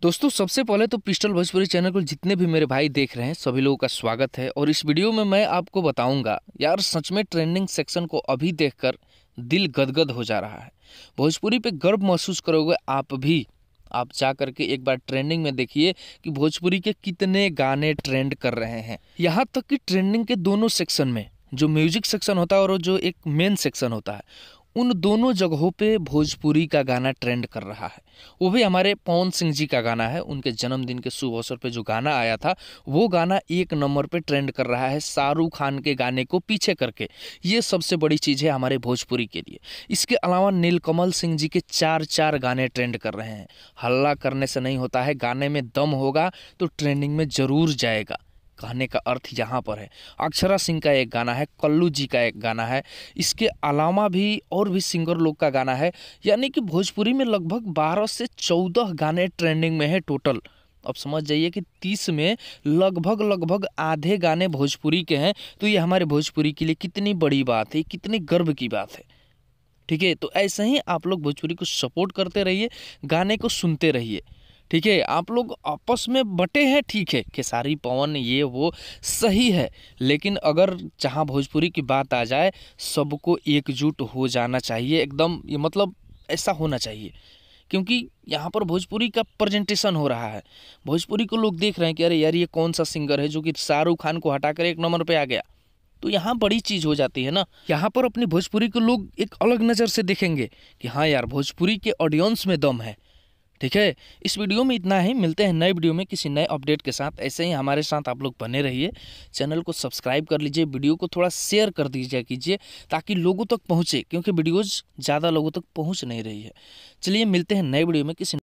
दोस्तों सबसे पहले तो पिस्टल भोजपुरी चैनल को जितने भी मेरे भाई देख रहे हैं सभी लोगों का स्वागत है। और इस वीडियो में मैं आपको बताऊंगा यार, सच में ट्रेंडिंग सेक्शन को अभी देखकर दिल गदगद हो जा रहा है। भोजपुरी पे गर्व महसूस करोगे आप भी। आप जा करके एक बार ट्रेंडिंग में देखिए कि भोजपुरी के कितने गाने ट्रेंड कर रहे हैं। यहाँ तक कि ट्रेंडिंग के दोनों सेक्शन में, जो म्यूजिक सेक्शन होता है और जो एक मेन सेक्शन होता है, उन दोनों जगहों पे भोजपुरी का गाना ट्रेंड कर रहा है। वो भी हमारे पवन सिंह जी का गाना है। उनके जन्मदिन के शुभ अवसर पे जो गाना आया था, वो गाना 1 नंबर पे ट्रेंड कर रहा है, शाहरुख खान के गाने को पीछे करके। ये सबसे बड़ी चीज़ है हमारे भोजपुरी के लिए। इसके अलावा नीलकमल सिंह जी के 4 गाने ट्रेंड कर रहे हैं। हल्ला करने से नहीं होता है, गाने में दम होगा तो ट्रेंडिंग में ज़रूर जाएगा। कहने का अर्थ यहाँ पर है। अक्षरा सिंह का एक गाना है, कल्लू जी का एक गाना है, इसके अलावा भी और भी सिंगर लोग का गाना है। यानी कि भोजपुरी में लगभग 12 से 14 गाने ट्रेंडिंग में है टोटल। अब समझ जाइए कि 30 में लगभग आधे गाने भोजपुरी के हैं। तो ये हमारे भोजपुरी के लिए कितनी बड़ी बात है, कितनी गर्व की बात है। ठीक है, तो ऐसे ही आप लोग भोजपुरी को सपोर्ट करते रहिए, गाने को सुनते रहिए। ठीक है, आप लोग आपस में बटे हैं, ठीक है, खेसारी पवन ये वो सही है, लेकिन अगर जहाँ भोजपुरी की बात आ जाए, सबको एकजुट हो जाना चाहिए एकदम। ये मतलब ऐसा होना चाहिए, क्योंकि यहाँ पर भोजपुरी का प्रेजेंटेशन हो रहा है। भोजपुरी को लोग देख रहे हैं कि अरे यार, ये कौन सा सिंगर है जो कि शाहरुख खान को हटाकर 1 नंबर पे आ गया। तो यहाँ बड़ी चीज़ हो जाती है ना। यहाँ पर अपनी भोजपुरी को लोग एक अलग नज़र से देखेंगे कि हाँ यार, भोजपुरी के ऑडियंस में दम है। ठीक है, इस वीडियो में इतना ही। मिलते हैं नए वीडियो में किसी नए अपडेट के साथ। ऐसे ही हमारे साथ आप लोग बने रहिए। चैनल को सब्सक्राइब कर लीजिए, वीडियो को थोड़ा शेयर कर दीजिए कीजिए, ताकि लोगों तक पहुँचे, क्योंकि वीडियोज़ ज़्यादा लोगों तक पहुँच नहीं रही है। चलिए मिलते हैं नए वीडियो में किसी